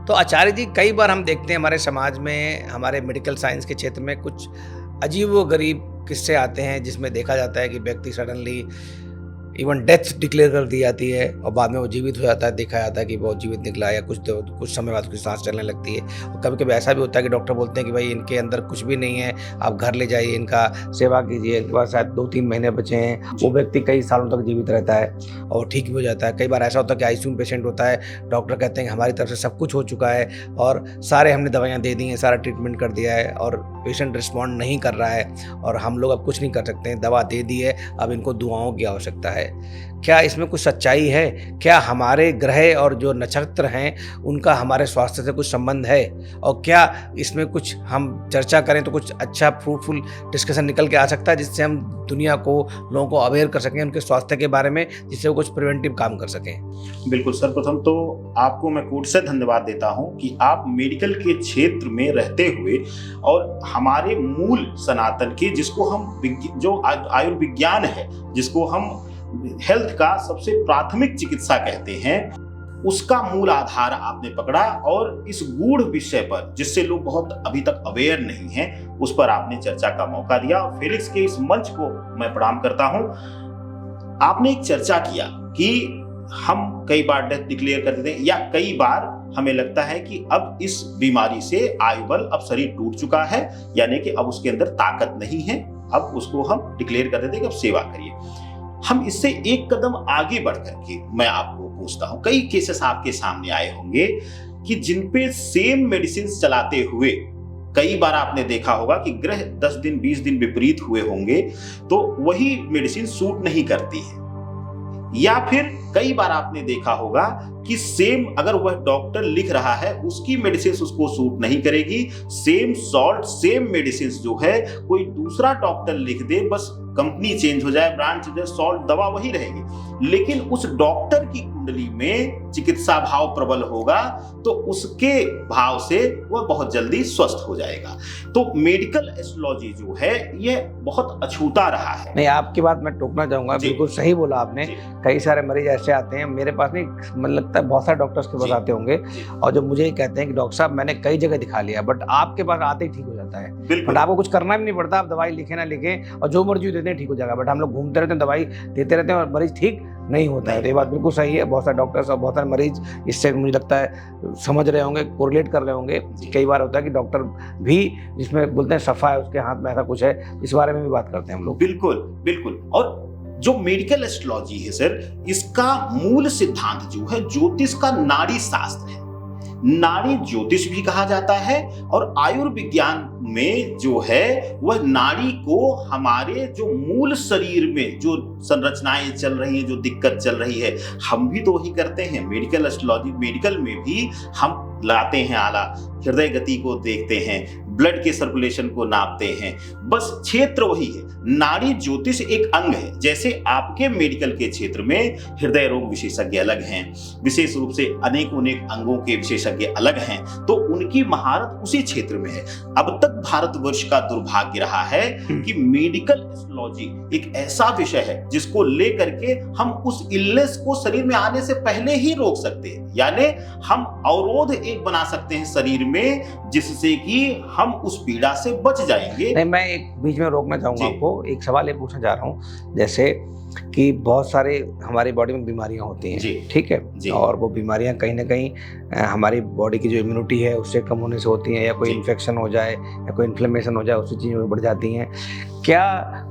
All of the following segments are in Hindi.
तो आचार्य जी, कई बार हम देखते हैं हमारे समाज में, हमारे मेडिकल साइंस के क्षेत्र में कुछ अजीबो-गरीब किस्से आते हैं जिसमें देखा जाता है कि व्यक्ति सडनली इवन डेथ डिक्लेयर कर दी जाती है और बाद में वो जीवित हो जाता है, देखा जाता है कि वो जीवित निकला या कुछ समय बाद उसकी सांस चलने लगती है। और कभी-कभी ऐसा भी होता है कि डॉक्टर बोलते हैं कि भाई इनके अंदर कुछ भी नहीं है, आप घर ले जाइए, इनका सेवा कीजिए, इनके पास शायद 2-3 महीने बचे हैं। वो व्यक्ति कई सालों तक जीवित रहता है और ठीक भी हो जाता है। कई बार ऐसा होता है कि आईसीयू में पेशेंट होता है, डॉक्टर कहते हैं कि हमारी तरफ से सब कुछ हो चुका है और सारे हमने दवाइयाँ दे दी हैं, सारा ट्रीटमेंट कर दिया है और पेशेंट रिस्पॉन्ड नहीं कर रहा है और हम लोग अब कुछ नहीं कर सकते हैं, दवा दे दी है, अब इनको दुआओं की आवश्यकता है। क्या इसमें कुछ सच्चाई है? क्या हमारे ग्रह और जो नक्षत्र हैं उनका हमारे स्वास्थ्य से कुछ संबंध है? और क्या इसमें कुछ हम चर्चा करें तो कुछ अच्छा फ्रूटफुल डिस्कशन निकल के आ सकता है जिससे हम दुनिया को, लोगों को अवेयर कर सकें उनके स्वास्थ्य के बारे में, जिससे वो कुछ प्रिवेंटिव काम कर सकें? बिल्कुल, सर्वप्रथम तो आपको मैं कोर्ट से धन्यवाद देता हूं कि आप मेडिकल के क्षेत्र में रहते हुए और हमारे मूल सनातन के, जिसको हम जो आयुर्विज्ञान है, जिसको हम हेल्थ का सबसे प्राथमिक चिकित्सा कहते हैं, उसका मूल आधार आपने पकड़ा और इस गूढ़ विषय पर, जिससे लोग बहुत अभी तक अवेयर नहीं हैं, उस पर आपने चर्चा का मौका दिया। फेलिक्स के इस मंच को मैं प्रणाम करता हूं। आपने एक चर्चा किया कि हम कई बार डेथ डिक्लेयर कर देते हैं या कई बार हमें लगता है कि अब इस बीमारी से आयुबल, अब शरीर टूट चुका है, यानी कि अब उसके अंदर ताकत नहीं है, अब उसको हम डिक्लेयर कर देते हैं कि अब सेवा करिए। हम इससे एक कदम आगे बढ़ करके मैं आपको पूछता हूं, कई केसेस आपके सामने आए होंगे कि जिन पे सेम मेडिसिन चलाते हुए कई बार आपने देखा होगा कि ग्रह 10 दिन 20 दिन विपरीत हुए होंगे तो वही मेडिसिन सूट नहीं करती है, या फिर कई बार आपने देखा होगा कि सेम अगर वह डॉक्टर लिख रहा है उसकी मेडिसिन उसको सूट नहीं करेगी, सेम सॉल्ट सेम मेडिसिन जो है कोई दूसरा डॉक्टर लिख दे, बस कंपनी चेंज हो जाए, ब्रांड चेंज हो जाए, सॉल्ट दवा वही रहेगी, लेकिन उस डॉक्टर की कुंडली में चिकित्सा भाव प्रबल होगा तो उसके भाव से वह बहुत जल्दी स्वस्थ हो जाएगा। तो मेडिकल एस्ट्रोलॉजी जो है ये बहुत अछूता रहा है। नहीं, आपकी बात मैं टोकना चाहूंगा, बिल्कुल सही बोला आपने। कई सारे मरीज ऐसे आते हैं मेरे पास, नहीं मतलब लगता है बहुत सारे डॉक्टर्स के पास आते होंगे और जो मुझे ही कहते हैं कि डॉक्टर साहब मैंने कई जगह दिखा लिया बट आपके पास आते ही ठीक हो जाता है। बट आपको कुछ करना भी नहीं पड़ता, आप दवाई लिखे ना लिखे और जो मर्जी देते हैं ठीक हो जाएगा, बट हम लोग घूमते रहते हैं, दवाई देते रहते हैं और मरीज ठीक नहीं होता है। तो ये बात बिल्कुल सही है। बहुत सारे डॉक्टर्स और बहुत सारे मरीज इससे मुझे लगता है समझ रहे होंगे, कोरिलेट कर रहे होंगे। कई बार होता है कि डॉक्टर भी जिसमें बोलते हैं सफा है उसके हाथ में ऐसा कुछ है, इस बारे में भी बात करते हैं हम लोग। बिल्कुल बिल्कुल। और जो मेडिकल एस्ट्रोलॉजी है सर, इसका मूल सिद्धांत जो है ज्योतिष का नाड़ी शास्त्र है। नाड़ी ज्योतिष भी कहा जाता है और आयुर्विज्ञान में जो है वह नाड़ी को हमारे जो मूल शरीर में जो संरचनाएं चल रही हैं, जो दिक्कत चल रही है, हम भी तो वही करते हैं। मेडिकल एस्ट्रोलॉजी, मेडिकल में भी हम लाते हैं आला, हृदय गति को देखते हैं, ब्लड के सर्कुलेशन को नापते हैं, बस क्षेत्र वही है। नाड़ी ज्योतिष एक अंग है। जैसे आपके मेडिकल के क्षेत्र में हृदय रोग विशेषज्ञ अलग हैं, विशेष रूप से अनेक अंगों के विशेषज्ञ अलग हैं, तो उनकी महारत उसी क्षेत्र में है। अब तक भारतवर्ष का दुर्भाग्य रहा है कि मेडिकल एस्ट्रोलॉजी एक ऐसा विषय है जिसको लेकर के हम उस इलनेस को शरीर में आने से पहले ही रोक सकते हैं, यानी हम अवरोध एक बना सकते हैं शरीर में, जिससे कि हम उस पीड़ा से बच जाएंगे। नहीं, मैं एक बीच में रोकना चाहूंगा आपको, एक सवाल ये पूछना चाह रहा हूँ। जैसे कि बहुत सारे हमारी बॉडी में बीमारियां होती हैं, ठीक है, और वो बीमारियां कहीं ना कहीं हमारी बॉडी की जो इम्यूनिटी है उससे कम होने से होती हैं, या कोई इन्फेक्शन हो जाए या कोई इन्फ्लेमेशन हो जाए, उससे चीज़ें बढ़ जाती हैं। क्या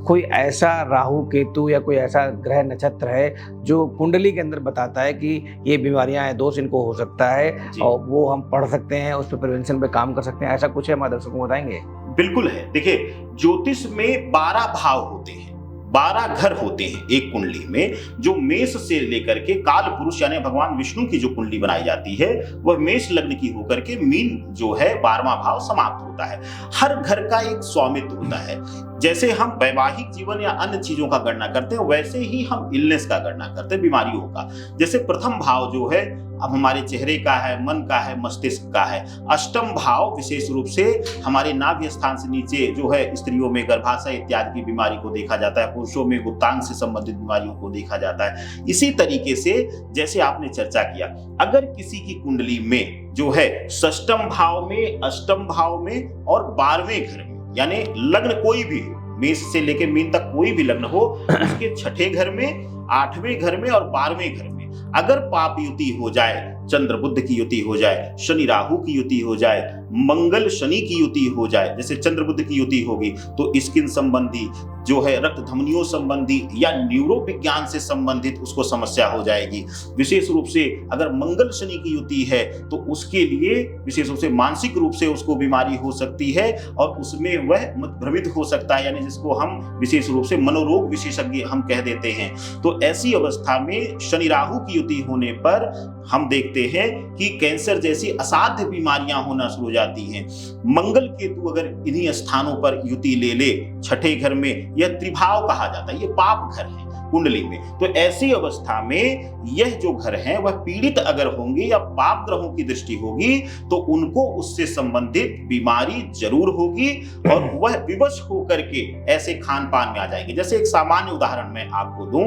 कोई ऐसा राहु केतु या कोई ऐसा ग्रह नक्षत्र है जो कुंडली के अंदर बताता है कि ये बीमारियां हैं, दोष इनको हो सकता है, और वो हम पढ़ सकते हैं, उस पर प्रिवेंशन पे काम कर सकते हैं? ऐसा कुछ है, हमारे दर्शकों को बताएंगे? बिल्कुल है। देखिए, ज्योतिष में 12 भाव होते हैं, 12 घर होते हैं एक कुंडली में, जो मेष से लेकर के काल पुरुष यानी भगवान विष्णु की जो कुंडली बनाई जाती है वह मेष लग्न की होकर के मीन जो है 12वां भाव समाप्त होता है। हर घर का एक स्वामित्व होता है। जैसे हम वैवाहिक जीवन या अन्य चीजों का गणना करते हैं, वैसे ही हम इलनेस का गणना करते हैं, बीमारियों का। जैसे प्रथम भाव जो है अब हमारे चेहरे का है, मन का है, मस्तिष्क का है। अष्टम भाव विशेष रूप से हमारे नाभि स्थान से नीचे जो है स्त्रियों में गर्भाशय इत्यादि की बीमारी को देखा जाता है, पुरुषों में गुप्तांग से संबंधित बीमारियों को देखा जाता है। इसी तरीके से जैसे आपने चर्चा किया, अगर किसी की कुंडली में जो है षष्टम भाव में, अष्टम भाव में और 12वें घर में, यानी लग्न कोई भी मेष से लेकर मीन तक कोई भी लग्न हो, उसके छठे घर में, 8वें घर में और 12वें घर में अगर पाप युति हो जाए, चंद्र बुध की युति हो जाए, शनि राहु की युति हो जाए, मंगल शनि की युति हो जाए, जैसे चंद्र बुध की युति होगी तो स्किन संबंधी जो है, रक्त धमनियों संबंधी या न्यूरो विज्ञान से संबंधित उसको समस्या हो जाएगी। विशेष रूप से अगर मंगल शनि की युति है तो उसके लिए विशेष रूप से मानसिक रूप से उसको बीमारी हो सकती है और उसमें वह भ्रमित हो सकता है, यानी जिसको हम विशेष रूप से मनोरोग विशेषज्ञ हम कह देते हैं। तो ऐसी अवस्था में शनि राहु की युति होने पर हम देखते हैं कि कैंसर जैसी असाध्य बीमारियां होना शुरू हो जाती हैं। मंगल केतु अगर इन्हीं स्थानों पर युति ले ले छठे घर में, यह त्रिभाव कहा जाता है, ये पाप घर है कुंडली में। तो ऐसी अवस्था में यह जो घर है वह पीड़ित अगर होंगे या पाप ग्रहों की दृष्टि होगी तो उनको उससे संबंधित बीमारी जरूर होगी और वह विवश होकर के ऐसे खान पान में आ जाएंगे। जैसे एक सामान्य उदाहरण मैं आपको दूं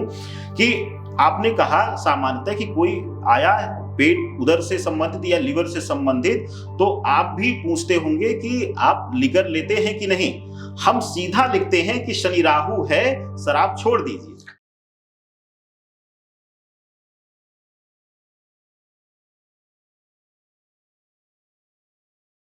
कि आपने कहा सामान्यतः कि कोई आया पेट उदर से संबंधित या लिवर से संबंधित, तो आप भी पूछते होंगे कि आप लिकर लेते हैं कि नहीं। हम सीधा लिखते हैं कि शनि राहु है, शराब छोड़ दीजिए।